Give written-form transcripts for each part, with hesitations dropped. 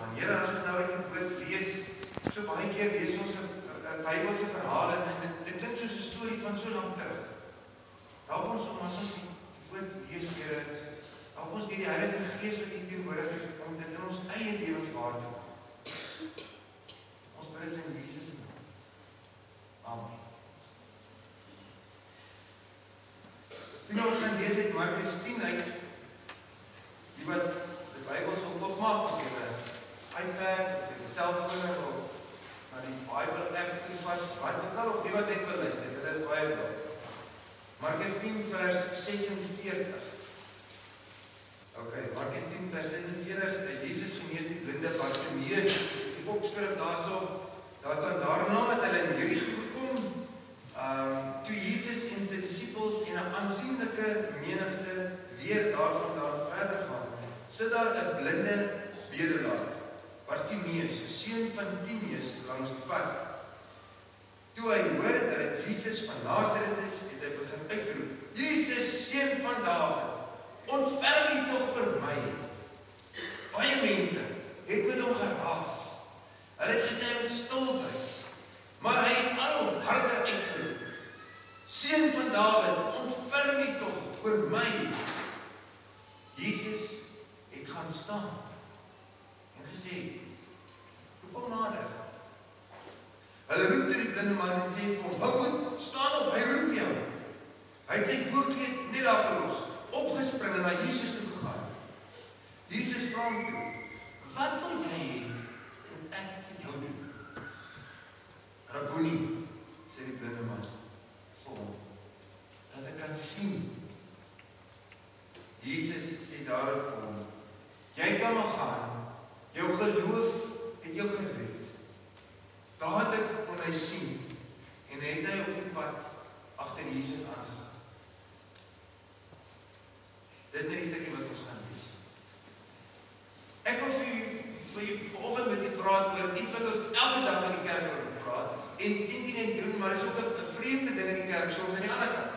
gaan. Here, as ons nou uit die woord lees, so baie keer lees ons 'n Bybelse verhaal en dit klink soos 'n storie van so lank terug. Help ons om as ons die woord lees, Here, help ons deur die Heilige Gees wat hier teenwoordig is, om dit in ons eie lewens waar te maak. Ons bid dit in Jesus se naam. Amen. Nou, ons gaan lees uit Markus 10 uit, die wat die Bybel sal opmaak op julle iPad of julle selfoon of na die Bible app toe vat, wat ook al, of die wat net wil luister, julle is baie welkom. Markus 10 vers 46. Markus 10 vers 46, Jesus genees die blinde Bartimeus, is die opskrif daarso, daar staan daarna het hulle in Jericho gekom, toe Jesus en sy disippels en 'n aansienlike menigte weer daarvandaan verder gaan, sit daar 'n blinde bedelaar, Bartimeus, 'n seun van Timeus, langs die pad. Toe hy hoor dat dit Jesus van Nasaret is, het hy begin uitroep: Jesus, seun van Dawid, ontferm U tog oor my. Baie mense het met hom geraas. Hulle het gesê hy moet stil bly, maar hy het al harder uitgeroep: Seun van Dawid, ontferm U tog oor my. Jesus het gaan staan en gesê: Roep hom nader. Hulle roep toe die blinde man en sê vir hom: Hou moed, staan op, hy roep jou. Hy het sy boorkleed net daar gelos, opgespring en na Jesus toe gegaan. Jesus vra hom toe: Wat wil jy hê dat ek vir jou doen? Rabboni, sê die blinde man vir hom, dat ek kan sien. Jesus sê daarop vir hom: Jy kan maar gaan, jou geloof het jou gered. Dadelik kon hy sien en het hy op die pad agter Jesus aangegaan. Dis net die stukkie wat ons gaan lees. Ek wil vir julle vanoggend met julle praat oor iets wat ons elke dag in die kerk oor praat en dien en doen, maar is ook 'n vreemde ding in die kerk soms aan die ander kant.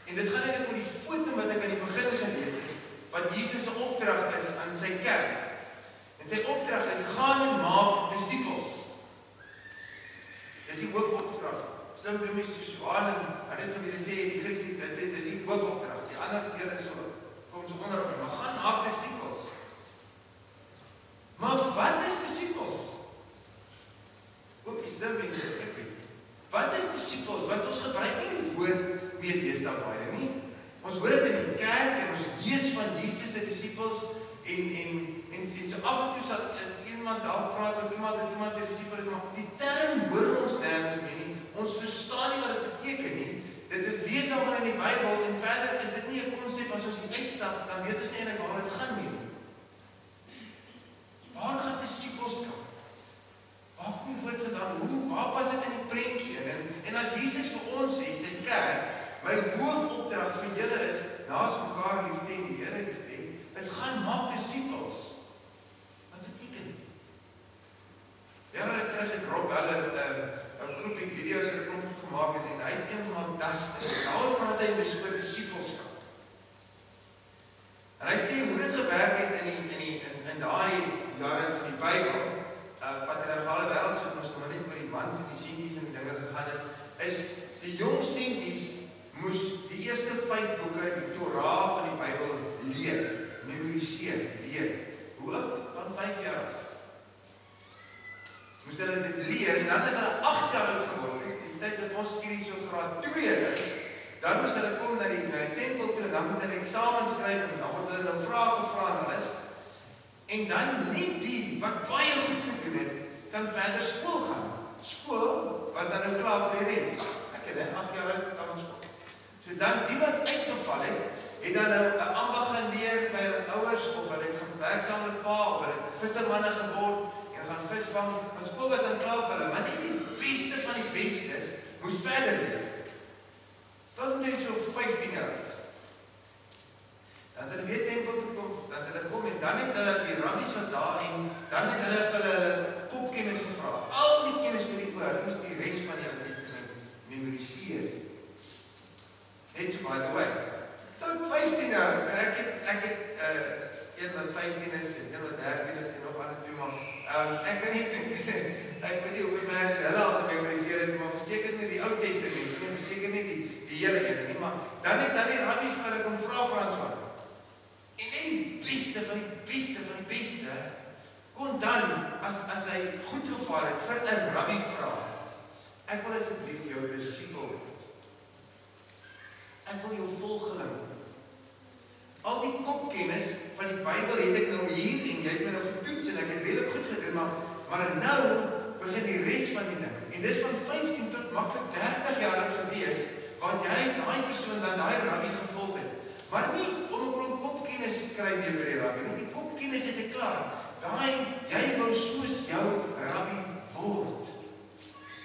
En dit gaan net oor die foto wat ek aan die begin gelees het, wat Jesus se opdrag is aan sy kerk. En sy opdrag is: gaan en maak disippels. Dis die hoofopdrag. Slim doen soos Johan en hulle sê wie sê die Grieks dit is die hoofopdrag. Die ander deel is so kom so onderop, maar gaan maak disippels. Maar wat is disippels? Ook die slim mense, ek weet. Wat is disippels? Want ons gebruik nie die woord meer deesdae baie nie. Ons hoor dit in die kerk en ons lees van Jesus se disippels en so af en toe sal iemand daar praat met iemand dat iemand sy disipel is, maar die term hoor ons nergens meer nie. Ons verstaan nie wat dit beteken nie. Dit is lees dan maar in die Bybel en verder is dit nie 'n konsep as ons hier uitstap, dan weet ons nie eintlik waar dit gaan nie. Waar gaan disipelskap? Waar kom die woord vandaan? Waar pas dit in die prentjie in? En as Jesus vir ons sê, sy kerk, my hoofopdrag vir julle is, naas mekaar lief te hê, die Here lief te hê, is gaan maak disippels. Wat beteken dit? Jare terug het Rob hulle 'n groepie video's het klomp gemaak en hy het een van hom fantasties. Nou praat hy oor disippelskap. En hy sê hoe dit gewerk het in daai jare van die Bybel, patriargale wêreld so ons maar net oor die mans en die seentjies en die dinge gegaan is die jong seentjies moes die eerste 5 boeke uit die Torah van die Bybel leer, memoriseer, leer. Hoe oud? Van 5 jaar af. Moes hulle dit leer en dan is hulle 8 jaar oud geword. Die tyd dat ons hierdie so graad 2 is, dan moes hulle kom na die tempel toe en dan moet hulle eksamen skryf en dan word hulle nou vrae gevra en alles. En dan nie die wat baie goed gedoen het, kan verder skool gaan. Skool wat dan nou klaar vir die res. Ek het 8 jaar oud kan skool. So dan die wat uitgeval het dan nou 'n ambag gaan leer by hulle ouers of hulle het gewerk saam met pa of hulle het vissermanne geword en gaan visvang. Want skool wat dan klaar vir hulle, maar net die beste van die bestes moes verder leer. Tot net so 15 jaar oud. Dan hulle weer tempel toe kom, dat hulle kom en dan het hulle die rabbies was daar en dan het hulle vir hulle kopkennis gevra. Al die kennis oor die woord, moes die res van die Ou Testament memoriseer. Net so by the way. Tot 15 jaar, ek het een wat 15 is en een wat 13 is en nog ander twee, maar Ek kan nie dink, ek weet nie hoeveel verse hulle al gememoriseer het, maar verseker nie die Ou Testament nie, verseker nie die hele ene nie, maar dan het die rabbi vir hulle kom vra vir antwoord. En net die beste van die beste, kon dan, as hy goed gevaar het, vir 'n rabbi vra, ek wil asseblief jou disipel, ek wil jou volgeling. Al die kopkennis van die Bybel het ek nou hier en jy het my nou getoets en ek het redelik goed gedoen, maar nou begin die res van die ding. En dis van 15 tot maklik 30 jaar gewees, wat jy daai persoon dan daai rabbi gevolg het. Maar nie om 'n klomp kopkennis kry weer by die rabbi nie. Die kopkennis het ek klaar. Jy wou soos jou rabbi word.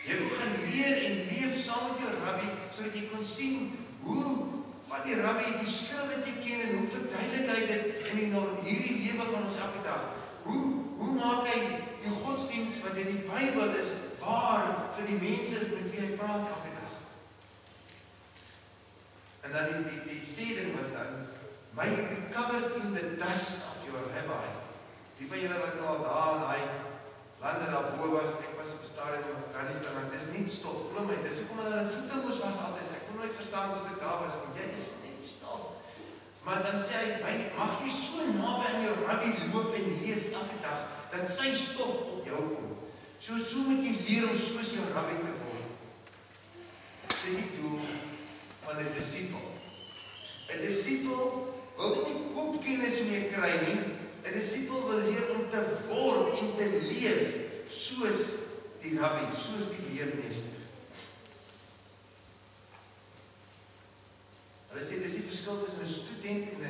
Jy wil gaan leer en leef saam met jou rabbi, sodat jy kon sien hoe van die rabbi die skrif teken en hoe verduidelik hy dit in hierdie lewe van ons elke dag. Hoe maak hy die godsdiens wat in die Bybel is, waar vir die mense met wie hy praat elke dag. En dan die sêding was dan, may you be covered in the dust of your rabbi. Die van julle wat nou al daar, daai lande daarbo was, ek was op 'n stadium in Afghanistan, maar dis net stof, glo my, dis hoekom hulle voete moes was altyd, ek kon nooit verstaan tot ek daar was, jy is net stof. Maar dan sê hy, mag jy so naby aan jou rabbi loop en leef elke dag, dat sy stof op jou kom. So moet jy leer om soos jou rabbi te word. Dis die doel van 'n disipel. 'n Disipel wil nie kopkennis meer kry nie. 'n Disipel wil leer om te word en te leef soos die rabbi, soos die leermeester. Hulle sê dis die verskil tussen 'n student en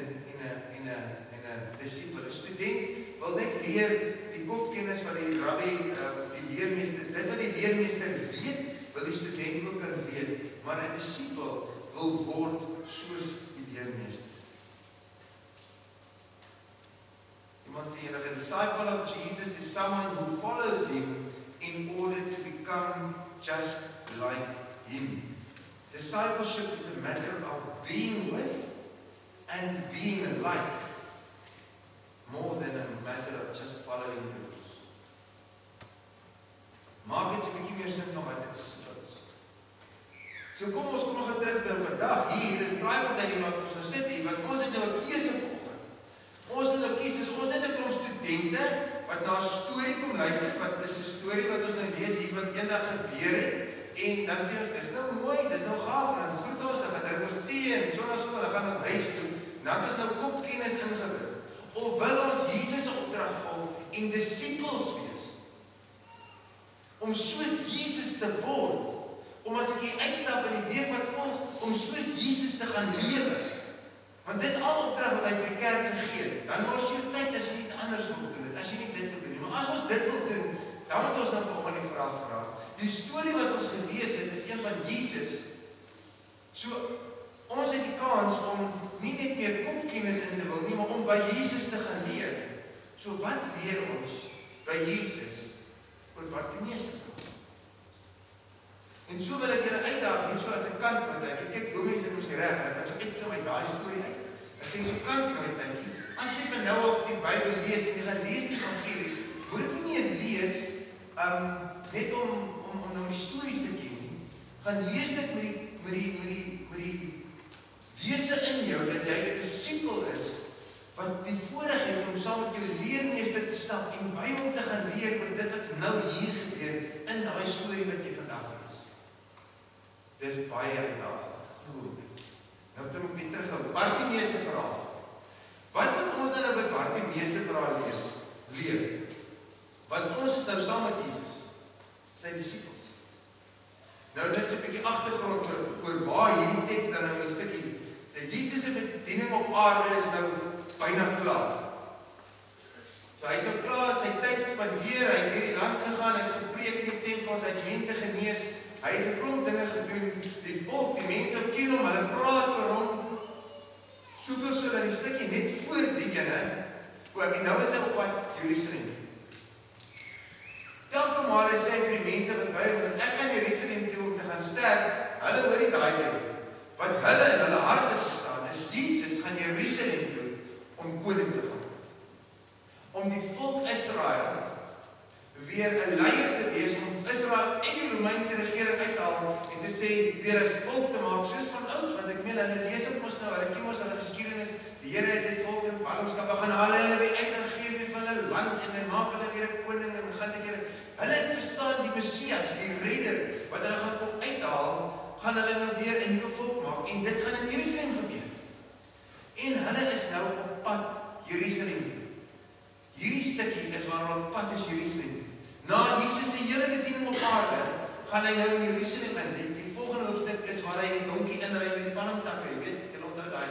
'n disipel. 'n Student wil net leer die kopkennis van die rabbi, die leermeester. Dit wat die leermeester weet, wil die student ook kan weet, maar 'n disipel wil word soos die leermeester. Iemand sê, a disciple of Jesus is someone who follows him in order to become just like him. Discipleship is a matter of being with and being like, more than a matter of just following rules. Maak dit 'n bietjie meer sin van wat dit is. So kom ons kom nog terug by vandag hier in Tribal wat ons nou sit hier, want ons het nou 'n keuse vanoggend. Ons moet nou kies, ons net 'n klomp studente wat na 'n storie kom luister, wat is 'n storie wat ons nou lees hier wat eendag gebeur het, en dan sê ons, dis nou mooi, dis nou gaaf, en dan groet ons, dan gaan drink ons tee, en sonnaskool, dan gaan ons huis toe, dan is nou kopkennis ingewis. Of wil ons Jesus opdrag volg en disipels wees? Om soos Jesus te word, om as ek hier uitstap in die week wat volg, om soos Jesus te gaan lewe. Want dis al opdrag wat hy vir die kerk gegee het. Dan was jy tyd as jy iets anders wil doen, as jy nie dit wil doen nie. Maar as ons dit wil doen, dan moet ons nou volgende die vraag vra. Die storie wat ons gelees het, is een van Jesus. So, ons het die kans om nie net meer kopkennis in te wil nie, maar om by Jesus te gaan leer. So wat leer ons by Jesus oor Bartimeus? En so wil ek julle uitdaag, nie so as 'n kant met ek kyk domies het ons reg, ek het so uitkom uit daai storie uit. Ek sê so kant met tydjie. As jy van nou af die Bybel lees en jy gaan lees die evangelies, moet dit nie meer lees net om nou die stories te ken nie. Gaan lees dit met die wese in jou dat jy 'n disipel is wat die voorreg het om saam met jou leermeester te stap en by hom te gaan leer oor dit wat nou hier gebeur in daai storie wat jy vandag lees. Dis baie uitdagend. Nou kom ek weer terug op Bartimeus se verhaal. Wat moet ons nou by Bartimeus se verhaal leer? Want ons is nou saam met Jesus, sy disipels. Nou net 'n bietjie agtergrond oor waar hierdie teks dan nou 'n stukkie sê Jesus se bediening op aarde is nou byna klaar. So hy het nou klaar sy tyd spandeer, hy het hierdie land gegaan, hy het gepreek in die tempels, hy het mense genees, hy het 'n klomp dinge gedoen, die volk, die mense ken hom, hulle praat oor hom, soveel so dat die stukkie net voor die ene, en nou is hy op pad Jerusalem. Telke male sê hy vir die mense wat by hom is, ek gaan Jerusalem toe om te gaan sterf, hulle hoor nie daai ding. Wat hulle in hulle harte verstaan is, Jesus gaan Jerusalem toe om koning te gaan. Om die volk Israel weer 'n leier te wees om Israel uit die Romeinse regering uit te haal en te sê weer 'n volk te maak soos van ouds, want ek meen hulle lees op ons nou, hulle ken ons hulle geskiedenis, die Here het dit volk in ballingskap gaan haal hulle weer uit en gee weer van hulle land en hy maak hulle weer 'n koning en gaan te kere. Hulle het verstaan die Messias, die redder wat hulle gaan kom uithaal, gaan hulle nou weer 'n nuwe volk maak en dit gaan in Jerusalem gebeur. En hulle is nou op pad Jerusalem toe. Hierdie stukkie is waar hulle op pad is Jerusalem toe. Na Jesus se hele bediening op aarde, gaan hy nou in Jerusalem in. Die volgende hoofstuk is waar hy die donkie inry met die palmtakke, jy weet, jy onthou daai.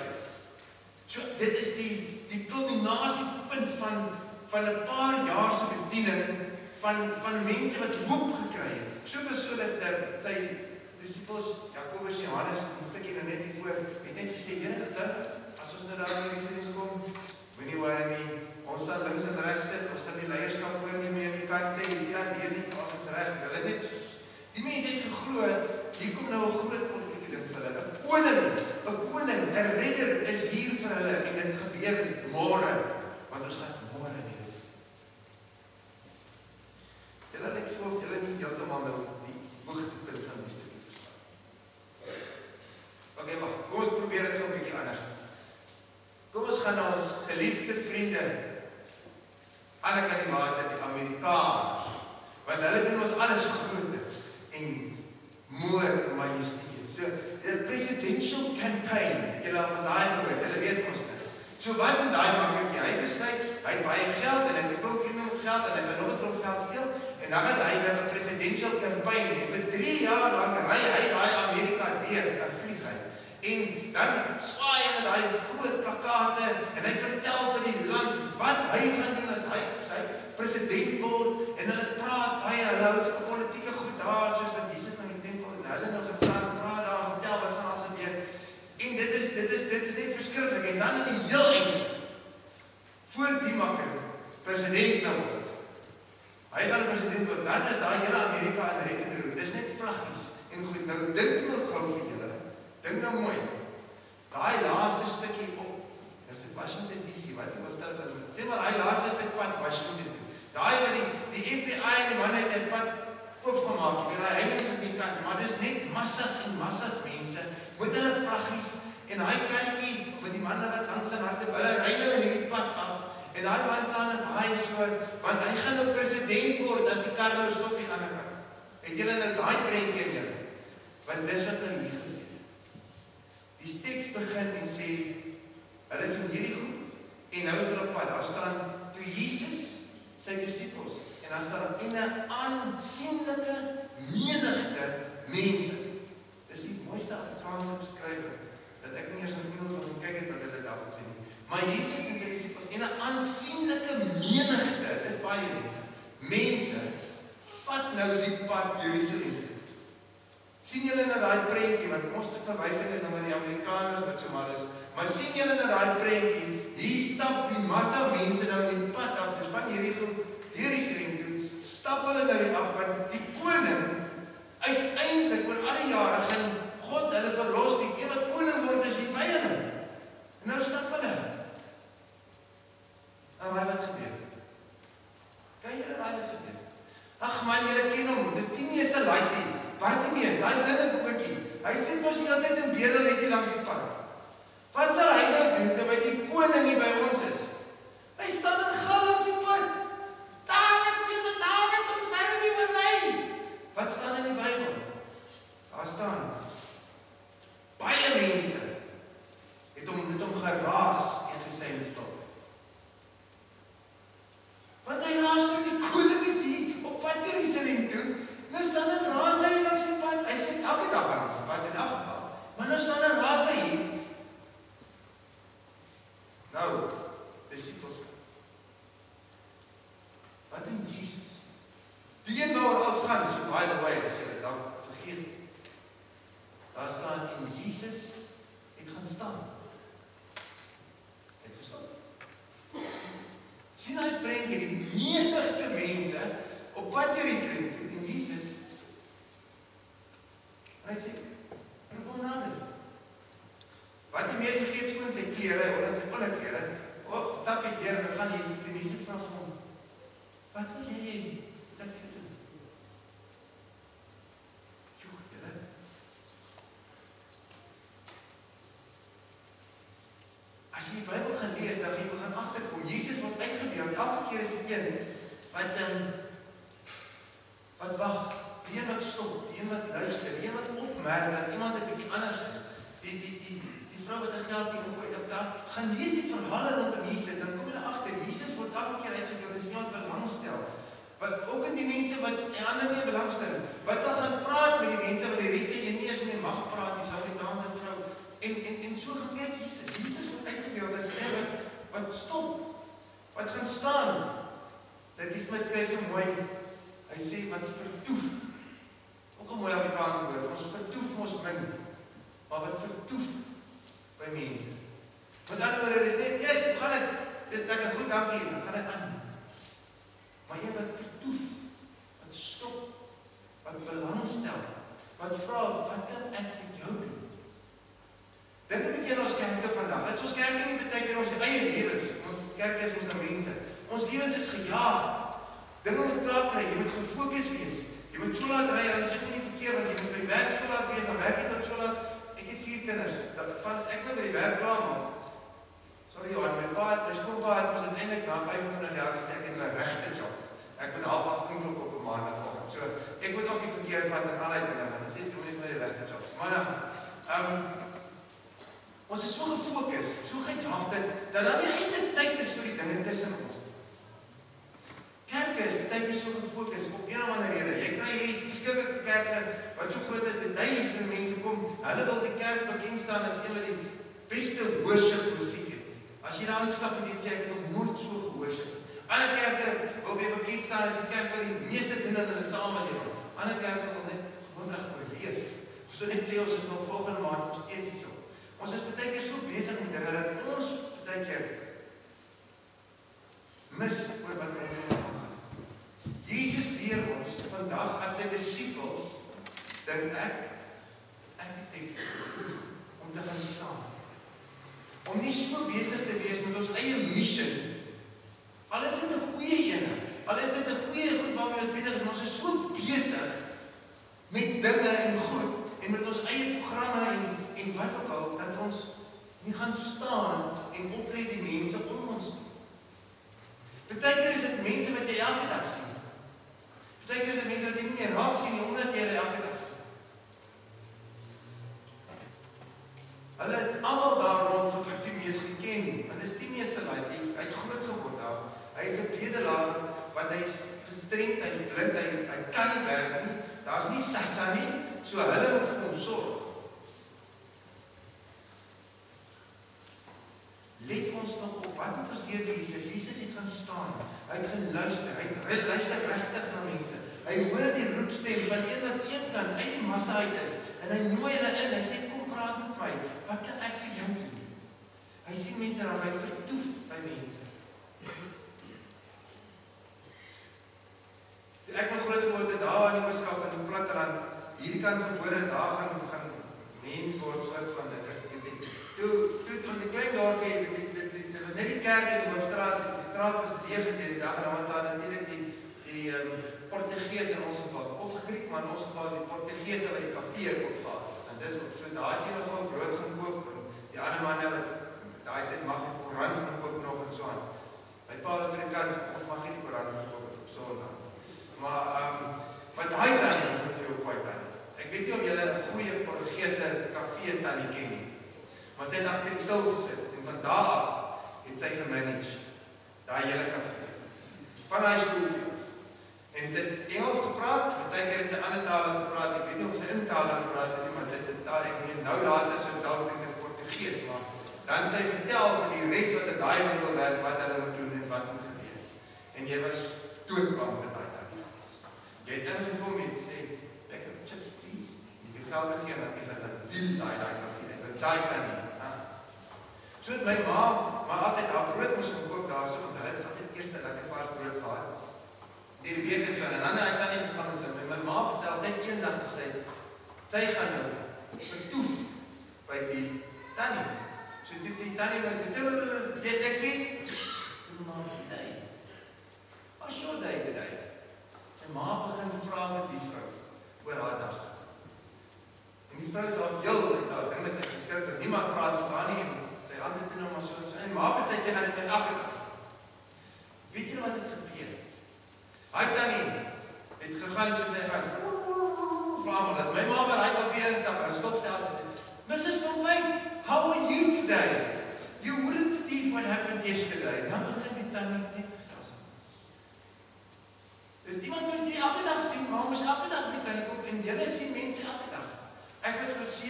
So, dit is die kulminasiepunt van 'n paar jaar se bediening van mense wat hoop gekry het. So dat sy disippels, Jakobus en Johannes, 'n stukkie nou net hiervoor, het net gesê, Here, as ons nou daar in Jerusalem kom, moenie worry nie, ons sal links en regs sit, ons sal die leierskap oorneem aan die kante, jy sien dat hier nie, ons is reg, hulle net soos, die mense het geglo, hier kom nou 'n groot politieke ding vir hulle, 'n koning, 'n redder is hier vir hulle, en dit gebeur môre, want ons gaan môre in Jerusalem. Julle, ek sê ook, julle nie heeltemal nou die hoogtepunt van die stukkie verstaan. Ok, maar, kom ons probeer dit so 'n bietjie anders. Kom ons gaan na ons geliefde vriende, aan die kant die water, die Amerikaners, want hulle doen ons alles groter en more majesteus. So, die presidential campaign, het julle al van daai gehoor, julle weet ons nou. So wat in daai makkertjie, hy besluit, hy het baie geld en hy het 'n klomp vriende met geld en hy gaan nog 'n klomp geld steel en dan het hy nou 'n presidential campaign en vir 3 jaar lank ry hy daai Amerika deur, 'n vliegtuig. En dan swaai hy daai groot plakate en hy vertel vir die land wat hy gaan doen as hy president word en hulle praat baie, hulle hou so politieke goed daar, soos wat Jesus nou in die tempel en hulle nou gaan staan en praat daar en vertel wat gaan ons gebeur. En dit is net verskriklik. En dan in die heel einde, voor die makker president nou word, hy gaan president word, dan is daai hele Amerika in rek en roer. Dis net vlaggies en goed. Nou dink nou gou vir julle. Dink nou mooi, daai laaste stukkie op, is dit Washington DC, wat is die hoofstad van, sê maar daai laaste stuk pad Washington DC, daai wat die FBI en die man het die pad oopgemaak, jy weet daai heilige is nie kant, maar dis net massas en massas mense, met hulle vlaggies, en daai karretjie, met die manne wat langs aan harte, hulle ry nou in hierdie pad af, en daai man staan en haai so, want hy gaan nou president word, as die kar nou stop die ander kant, het julle nou daai prentjie in julle, want dis wat nou hier gebeur. Die teks begin en sê, hulle is in Jericho, en nou is hulle op pad, daar staan, toe Jesus, sy disippels, en daar staan, en 'n aansienlike menigte mense. Dis die mooiste Afrikaanse beskrywing, dat ek nie eers in Engels wil kyk het wat hulle daar wil sê nie. Maar Jesus en sy disippels, en 'n aansienlike menigte, dis baie mense, vat nou die pad Jerusalem. Sien julle na daai prentjie, want ons verwysing is nou met die Amerikaners wat so mal is, maar sien julle na daai prentjie, hier stap die massa mense nou in die pad af, dus van Jericho, deur Jerusalem toe, stap hulle nou hier af, want die koning, uiteindelik oor al die jare, gaan God hulle verlos, die een wat koning word is hier by hulle, en nou stap hulle, en wat gebeur? Kan julle raai wat gebeur? Ag man, julle ken hom, dis die meeste laaitjie, Bartimeus, daai blinde boekie, hy sit mos die hele tyd in bedel net hier langs die pad. Wat sal hy nou doen terwyl die koning nie by ons is? Hy staan in gil langs die pad. David, kom verder nie by my. Wat staan in die Bybel? Daar staan, baie mense het hom geraas en gesê en stop. Want hy raas toe die koning is hier op pad Jerusalem toe. Nou staan hy raas hy langs die pad, hy sit elke dag langs die pad in elk geval, maar nou staan hy raas hy hier. Nou, disippels, wat doen Jesus? Die een waar ons gaan, so by the way, as julle dan vergeet, daar staan, en Jesus het gaan staan. Het verstaan. Sien hy prentjie, die menigte mense op pad Jerusalem, en Jesus, en hy sê, kom nader. Wat die meer vergeet skoon sy klere, of sy onderklere, stap die deur, en dan gaan Jesus, en Jesus vraag hom, wat wil jy hê, begin lees, dan gaan jy begin agterkom. Jesus word uitgebeeld, elke keer is dit een wat wag, die een wat stop, die een wat luister, die een wat opmerk dat iemand 'n bietjie anders is. Die vrou wat 'n geldjie ingooi, daar gaan lees die verhale rondom Jesus, dan kom jy agter, Jesus word elke keer uitgebeeld, dis iemand belangstel. Wat ook in die mense wat die ander nie belangstel nie. Wat sal gaan praat met die mense wat die res sê jy nie eens meer mag praat, die Samaritaanse vrou. En so gebeur Jesus. Jesus word uitgebeeld as een wat stop, wat gaan staan. Dit is met skryf so mooi. Hy sê wat vertoef. Ook 'n mooi Afrikaanse woord. Ons vertoef ons min, maar wat vertoef by mense. Met ander woorde, dis net, yes, hoe gaan dit? Dis dat ek goed dankie, dan gaan dit aan. Maar jy wat vertoef, wat stop, wat belangstel, wat vra, wat kan ek vir jou doen? Dink 'n bietjie aan ons kerke vandag. As ons kerke nie baie keer ons eie lewens, want kerk is ons nou mense. Ons lewens is gejaag. Dinge moet klaar kry, jy moet gefokus wees. Jy moet so laat ry, anders sit jy nie verkeer, want jy moet by die werk so laat wees, dan werk jy tot so laat. Ek het 4 kinders. Van as ek nou by die werk klaar maak. Sorry Johan, my skoonpa het ons uiteindelik na 25 jaar gesê ek het 'n regte job. Ek moet half 8 inklop op 'n maandagoggend. So ek moet ook nie verkeer vat en allerlei dinge want dit sê jy moet nie regte jobs. Maar ons is so gefokus, so gejaag dat daar nie eintlik tyd is vir die dinge tussen ons. Kerke is baie keer so gefokus op een of ander rede. Jy kry hier verskillende kerke wat so groot is, dit duisende mense kom. Hulle wil die kerk bekend staan as een van die beste worship musiek het. As jy daar instap en jy sê ek het nog nooit so geworship. Ander kerke wil weer bekend staan as die kerk wat die meeste doen in hulle samelewing. Ander kerke wil net gewoonlik oorleef. So net sê ons is nog volgende maand nog steeds hierso. Ons is baie keer so besig met dinge dat ons baie keer mis oor wat rondom ons gaan. Jesus leer ons vandag as sy disippels, dink ek die teks om te gaan staan. Om nie so besig te wees met ons eie missie. Al is dit 'n goeie ene, al is dit 'n goeie goed waarmee ons besig is, ons is so besig met dinge en goed, en met ons eie programme en wat ook al, dat ons nie gaan staan en oplet die mense om ons. Partykeer is dit mense wat jy elke dag sien. Partykeer is dit mense wat jy nie meer raak sien nie, omdat jy hulle elke dag sien. Hulle het almal daar rond vir Bartimeus geken, want dit is Timeus se laai, hy het groot geword daar. Hy is 'n bedelaar, want hy is gestremd, hy is blind, hy kan nie werk nie, daar's nie sassa nie, so hulle moet vir hom sorg. Let ons nog op, wat het ons leer by Jesus? Jesus het gaan staan, hy het geluister, hy luister regtig na mense. Hy hoor die roepstem van een wat eenkant uit die massa uit is, en hy nooi hulle in, hy sê, kom praat met my, wat kan ek vir jou doen? Hy sien mense daar, hy vertoef by mense. Toe ek my groot geword het, daar in die Ooskap, in die platteland, hierdie kant gebore, daar gaan mens word, soort van dit, toe van die klein dorpie, dit was net die kerk in die hoofstraat, die straat was leeg in die dag, en dan was daar natuurlijk die Portugees in ons geval, of Griek, maar in ons geval die Portugeese wat die kafee opgaat, en dis op, so daar het jy nog wel brood gaan koop, en die ander manne wat, daar het dit mag die Koran gaan koop nog, en so aan. My pa was by die kant, ons mag nie die Koran gaan koop, op Sondag. Maar daai tannie was met vir jou kwaai tannie. Ek weet nie of julle 'n goeie Portugeese kafee tannie ken nie. Maar sy het agter die til gesit, en van daar af het sy gemanage, daai hele kafee. Van high school, en sy het Engels gepraat, baie keer het sy ander tale gepraat, ek weet nie of sy in tale gepraat het nie, maar sy het dit daar, ek neem nou later so dalk in Portugees, maar dan sy vertel vir die rest wat in daai winkel werk, wat hulle moet doen en wat moet gebeur. En jy was doodbang met daai tannie. Jy het ingekom en sê, ek heb chips, please. En jy geld te gee, dat jy gaan dat wil daai kafee, ek wil daai tannie. So het my ma, maar altyd haar brood moes gekoop daar so, want hulle het altyd eerst 'n lekker vars brood gehad. Die week het van, en dan het tannie gegaan en so, my ma vertel, sy het eendag besluit, sy gaan nou vertoef by die tannie. So die tannie my sê, dit ek weet, sy ma, die was jou day today? Sy ma begin vra vir die vrou, oor haar dag. En die vrou is al heel uit haar, ding is ek geskrik, dat niemand praat met haar nie, en sy altyd doen maar so, en maak is dat jy gaan dit met elke dag. Weet jy wat het gebeur? Hy tannie het gegaan soos hy gaan, vlamel het, my ma by hy koffie instap, en stop selfs en sê, Mrs. Van Wyk, how are you today? You wouldn't believe what happened yesterday. Dan begin die tannie net gesels. Dis iemand wat jy elke dag sien, maar moes elke dag met tannie kom, en jy sien mense elke dag. Ek was gesê,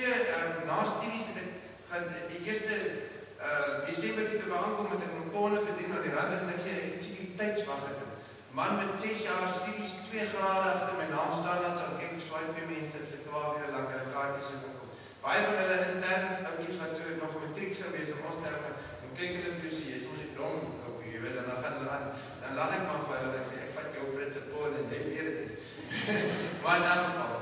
na studies het ek gaan, die eerste Desember toe by aankom met ek my tonne verdien aan die rand, en ek sê, ek het sekuriteitswag gedoen. Man met 6 jaar studies, 2 grade agter my naam staan, as ek kyk, swipe by mense, vir 12 uur lang, en kaartjies het kom. Baie van hulle interns, oukies wat so nog matriek sou wees, in ons terme, dan kyk hulle vir jy is ons nie dom, jy weet, en dan gaan hulle aan, dan lag ek maar vir hulle, en ek sê, ek vat jou Britse poon, en jy weet het nie. Maar in elk geval,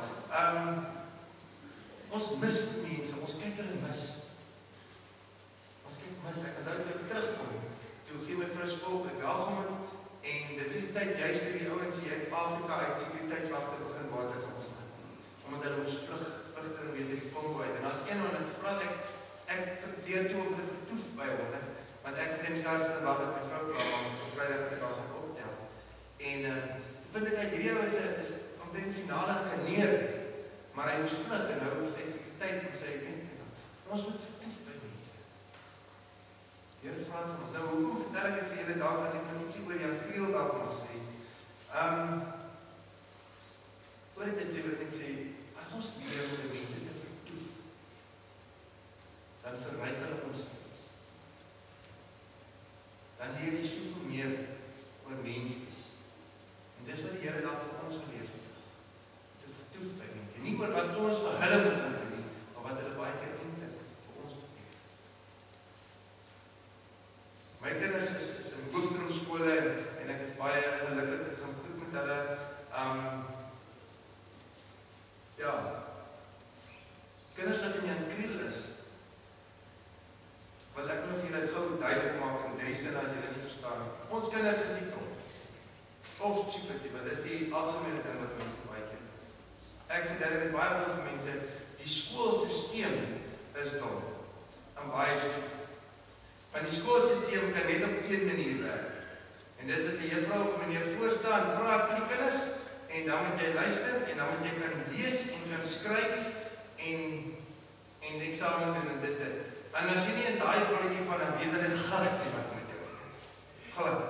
ons mis mense, ons kyk hulle mis. Ons kyk mis, ek kan nou terugkom, toe gee my vrou skop, ek welkom het, en dit is die tyd, juist toe die ouens hier uit Afrika uit sekuriteitswagte begin water ontstaan, omdat hulle ons vlugting wees uit die Kongo uit, en as een van ek vraag, ek verdeer toe om te vertoef by hom, want ek neem Karsten wag met my vrou klaar, op vrijdag as ek al gaan optel, en vind ek uit hierdie is omtrent finale geneer, maar hy moes vlug, en nou sy sekuriteit om sy mense, ons moet vertoef by mense. Die Here vra van ons, nou hoekom vertel ek dit vir julle dalk, as ek nog ietsie oor Jan Kriel dalk mag sê, voor ek dit sê, wil ek net sê, as ons leer om die mense te vertoef, dan verryk hulle ons mens. Dan leer jy soveel meer oor menswees. En dis wat die Here dalk vir ons geleer het, te vertoef by mense. Nie oor wat ons vir hulle moet doen, maar wat hulle baie keer eintlik vir ons beteken. My kinders is in hoofstroomskole en ek is baie gelukkig, dit gaan goed met hulle. Ja, kinders wat in Jan Kriel is, wil ek nog vir julle het gou duidelik maak in 3 sinne as julle nie verstaan. Ons kinders is nie dom. Of stupid, want dit is die algemene ding wat mense baie keer doen. Ek verduidelik dit baie goed vir mense, die skoolsysteem is dom. En baie stupid. Want die skoolsysteem kan net op een manier werk. En dis as die juffrou of meneer voorstaan, praat met die kinders, en dan moet jy luister, en dan moet jy kan lees, en kan skryf, en die eksamen doen, en dis dit. En as jy nie in daai rolletjie van, dan weet hulle glad nie wat met jou. Glad.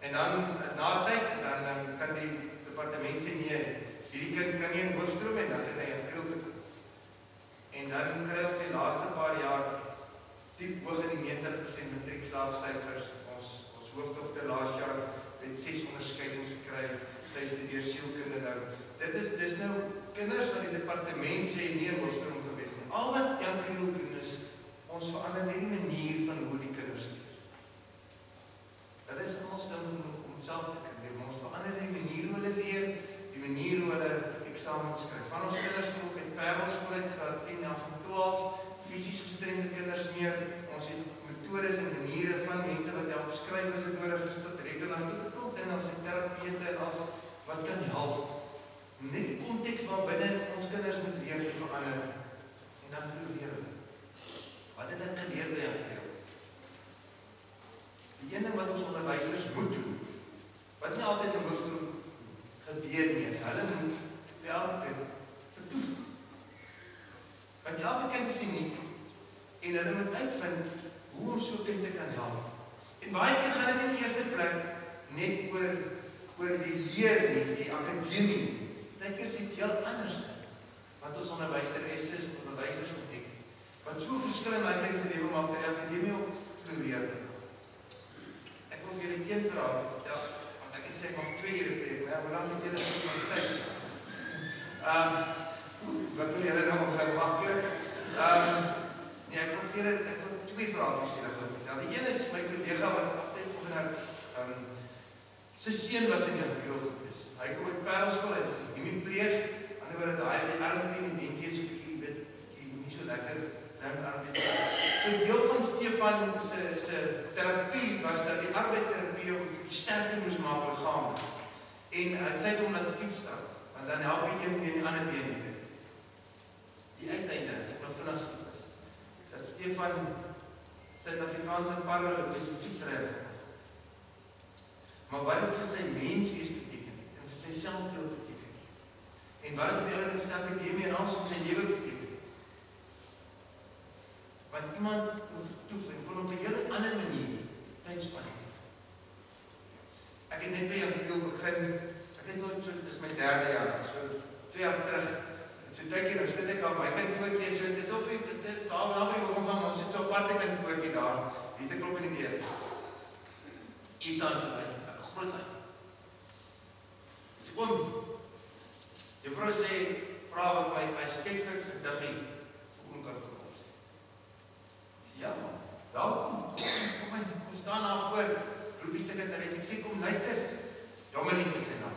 En dan, na tyd, dan kan die departement sê, nee, hierdie kind kan nie in hoofstroom, en dan kan hy in Kriel toe kom. En dan kry ons die laaste paar jaar, diep hoog in die 90% matriekslaagsyfers. Ons hoofdogter laas jaar het 6 onderskeidings gekry. Sy studeer sielkunde nou. Dit is nou kinders wat die departement sê nie in hoofstroom gewees nie. Al wat Jan Kriel doen is, ons verander net die manier van hoe die kinders leer. Hulle is allemaal stil om self te kan leer, maar ons verander die manier hoe hulle leer, die manier hoe hulle eksamens skryf. Van ons kinders kom ook uit Parelskool uit, graad 10, 11 en 12, fisies gestremde kinders meer, ons het methodes en maniere van mense wat help skryf as het nodig is, tot rekenaars, tot ek ook dinge, ons het therapeute en als wat kan help. Net die konteks waarbinne ons kinders moet leer te verander, en dan verleer hulle. Wat het ek geleer by Jan Kriel? Die ene wat ons onderwysers moet doen, wat nie altyd in hoofstroom gebeur nie, is hulle moet by elke kind vertoef. Want elke kind is uniek, en hulle moet uitvind hoe om so kind te kan help. En baie keer gaan dit in die eerste plek net oor die leer nie, die akademie nie. Dit is iets heel anders wat ons onderwysers ontdek, wat so verskil in my kind se lewe maak, dat die akademie ook floreer. Ek wil vir julle een verhaal vertel, want ek het sê, ek mag 2 ure preek, maar hoe lang het julle is my tyd? Wat wil julle nou gemakkelijk? Nee, ek wil 2 verhaaltjies vir julle vertel. Die een is my collega wat aftree sy seun was in Jan Kriel gewees. Hy kom uit Parelskool, hy is nie pleeg, ander woorde, die armpie en die beentjie is 'n bietjie nie so lekker, dan armpie. So deel van Stefan se terapie was dat die arbeidsterapie om sterker moes maak liggaamlik. En sy het hom laat fiets stap, want dan help jy een been die ander been nie. Die uiteinde, as ek nou vinnig skiet is, dat Stefan Suid-Afrikaanse paralympiese fietsrenner. Maar wat dit vir sy menswees beteken, en vir sy selfbeeld beteken, en wat dit op die ouene vir sy akademie en alles in sy lewe beteken. Want iemand kon vertoef en kon op 'n hele ander manier tyd spandeer. Ek het net by jou bedoel begin, ek is nooit so, dit is my 3de jaar, so 2 jaar terug, so tydjie nou sit ek al my kindpootjie, so dis op die, is dit daar naby die hoogte van ons, sit so 'n aparte kindpootjie daar, hier te klop in die deur. Hier staan so uit, ek groot uit. So kom, juffrou sê, vra wat my skepvrik gediggie vir oom kan kom sê. Ek sê, ja man, welkom, kom staan daar voor, roep die sekretaris, ek sê, kom luister, Dominique is sy naam.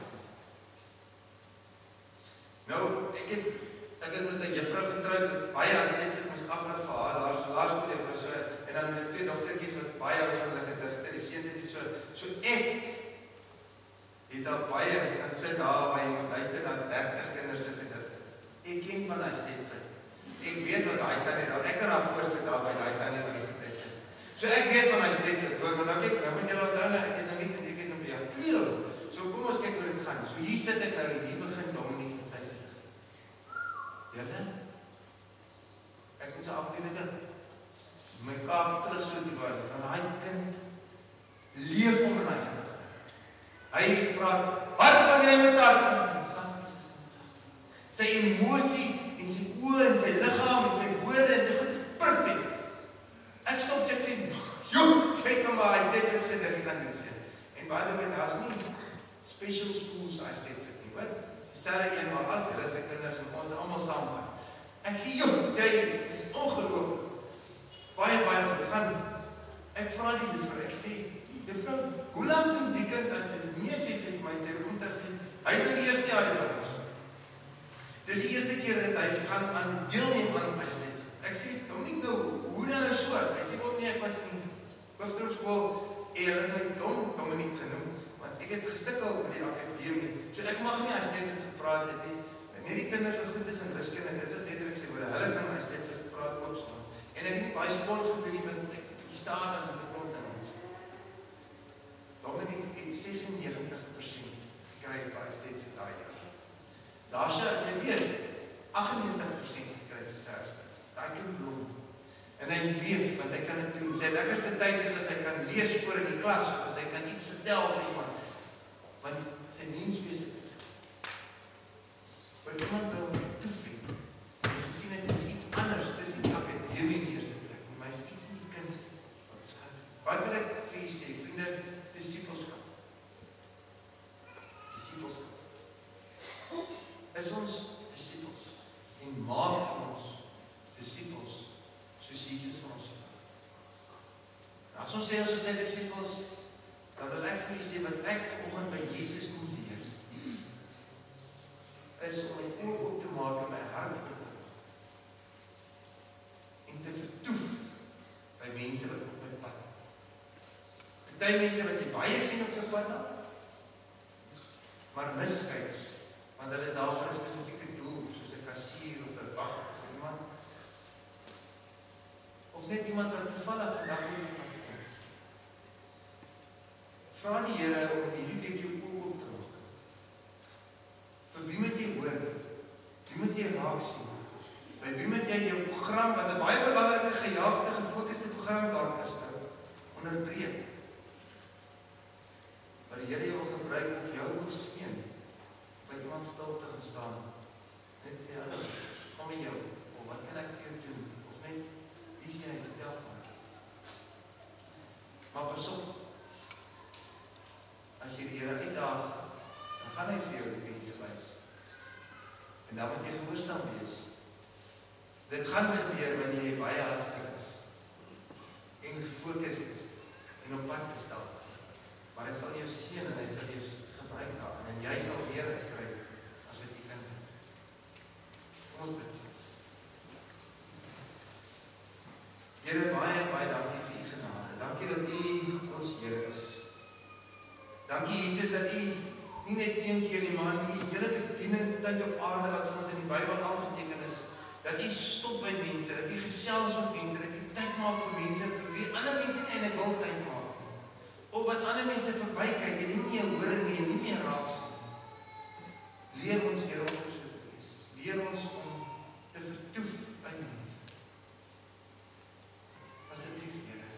Nou, ek het met 'n juffrou getroud, wat baie as net moes aflaat vir haar, laerskooljuffrou, so, en dan met 2 dogtertjies wat baie oor van hulle gedigte, die seuns het so ek het al baie, en sit daar by, luister na 30 kinders se gedigte. Ek ken van haar skepvrik. Ek weet wat daai tannie daar, ek kan haar voorsit daar by daai tannie wat die tyd sit. So ek weet van haar skepvrik, hoor, maar nou kyk, nou moet julle onthou, ek het nou nie, ek het nou by jou kreel. So kom ons kyk hoe dit gaan. So hier sit ek nou, hier begin Dominique en sy gedig. Julle, ek moet so afgeweet, my kaap terug so die woord, want hy kind leef om in hy gedig. Hy praat, wat kan jy met haar? Sy emosie en sy oë en sy liggaam en sy woorde en sy goed, perfect. Ek stop en ek sê, joh, kyk hom waar hy dit het gedig gaan doen sê. En by the way, daar is nie special schools as dit vir nie, wat? Sy selfe een waar al hulle sy kinders en ons almal saamgaan. Ek sê, joh, jy is ongelooflik. Baie goed, gaan, ek vra die juffrou, ek sê, juffrou, hoe lang doen die kind as dit nie sê sy vir my, sy roem ter sê, hy het in die 1ste jaar die wat ons. Dis die eerste keer dat hy gaan aan deelneem aan my studie. Ek sê, Dominique nou, hoe dan nou so? Hy sê, nee, ek was in hoofdrolskool en hulle het my Dominique genoem, want ek het gesukkel met die akademie. So ek mag nie as dit gepraat het nie. Net die kinders wat goed is in wiskunde, dit was net wat ek sê, hulle kan as dit gepraat opstaan. En ek het nie baie sport gedoen nie, want ek bietjie staat aan die grond ding. Dominique het 96% gekry vir as dit vir daai jaar. Daar sy, jy weet, 98% gekry vir sy as dit. Daai kind blom. En hy weet, want hy kan dit doen. Sy lekkerste tyd is as hy kan lees voor in die klas, of as hy kan iets vertel vir iemand. Want sy menswees het. Want iemand wil my toevind, en gesien het, dit is iets anders, dit is nie akademie in eerste plek, maar is iets in die kind. Wat wil ek vir jy sê, vriende, discipelskap. Discipelskap. Is ons disciples, en maak ons disciples, soos Jesus vir ons vraag. As ons sê, as ons sê disciples, dan wil ek vir jy sê, wat ek vanoggend by Jesus kom leer, is om my oor op te maak en my hart oor en te vertoef by mense wat op my pad. Party mense wat jy baie sien op jou pad dan, maar miskyk, want hulle is daar vir 'n spesifieke doel, soos 'n kassier of 'n wag of iemand, of net iemand wat toevallig vandag op jou pad kom. Vra die Here om hierdie week jou oor op te maak. Vir wie moet jy hoor? Wie moet jy raak sien? By wie moet jy jou program, wat 'n baie belangrike gejaagde, gefokuste program daar is, onderbreek? Maar die Here jou wil gebruik om jou wil seën, by iemand stil te gaan staan. Net sê, hallo, kom met jou, of wat kan ek vir jou doen? Of net, wie sê jy, vertel van my. Maar pas op, as jy die Here uitdaag, dan gaan hy vir jou die mense wys. En dan moet jy gehoorsaam wees. Dit gaan gebeur wanneer jy baie hastig is en gefokus is en op pad staan. Maar hy sal jou seën en hy sal jou gebruik daar en jy sal meer kry as wat jy kan doen. Kom ons bid saam. Here, baie dankie vir u genade. Dankie dat u ons Here is. Dankie Jesus dat u nie net een keer nie, maar die hele bediening tyd op aarde wat vir ons in die Bybel aangeteken is, dat u stop by mense, dat u gesels met mense, dat u tyd maak vir mense, vir wie ander mense eintlik wil tyd maak. Of wat ander mense verbykyk en nie meer hoor nie, en nie meer raak sien. Leer ons, Here, om so te wees. Leer ons om te vertoef by mense. Asseblief, Here.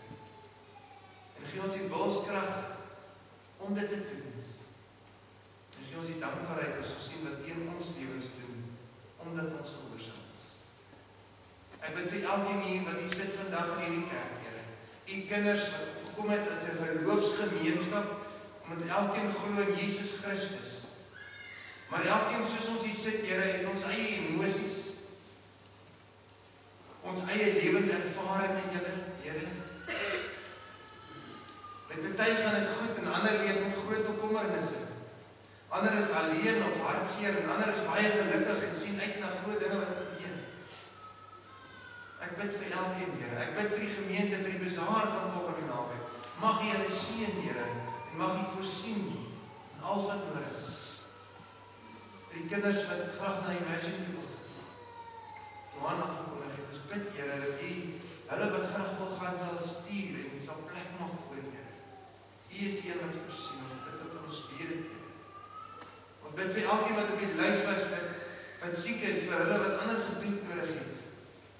En gee ons die wilskrag om dit te doen. En gee ons die dankbaarheid as ons sien wat U in ons lewens doen, omdat ons gehoorsaam is. Ek bid vir elkeen hier wat hier sit vandag in hierdie kerk, Here. U kinders wat gekom het as 'n geloofsgemeenskap, omdat elkeen glo in Jesus Christus. Maar elkeen soos ons hier sit, Here, het ons eie emosies, ons eie lewenservaring met Julle, Here. Met party gaan dit goed en ander leef met groot bekommernisse. Ander is alleen of hartseer en ander is baie gelukkig en sien uit na groot dinge wat gebeur. Ek bid vir elkeen, Here. Ek bid vir die gemeente, vir die bazaar van volgende naweek. Mag U hulle seën, Here, en mag U voorsien in alles wat nodig is. Vir die kinders wat graag na Immersion toe wil. Johan afgekondig het, ons bid, Here, dat U hulle wat graag wil gaan sal stuur en sal plek maak voor, Here. U is die een wat voorsien, ons bid op ons Here, Here. Ons bid vir elkeen wat op die lys was, wat siek is, vir hulle wat ander gebed nodig het,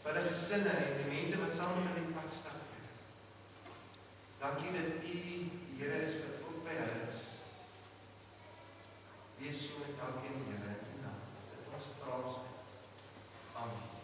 vir hulle gesinne en die mense wat saam met hulle die pad stap, Here. Dankie dat U die Here is wat ook by hulle is. Wees so met elkeen, Here, in die naam, dat ons vra ons bid. Amen.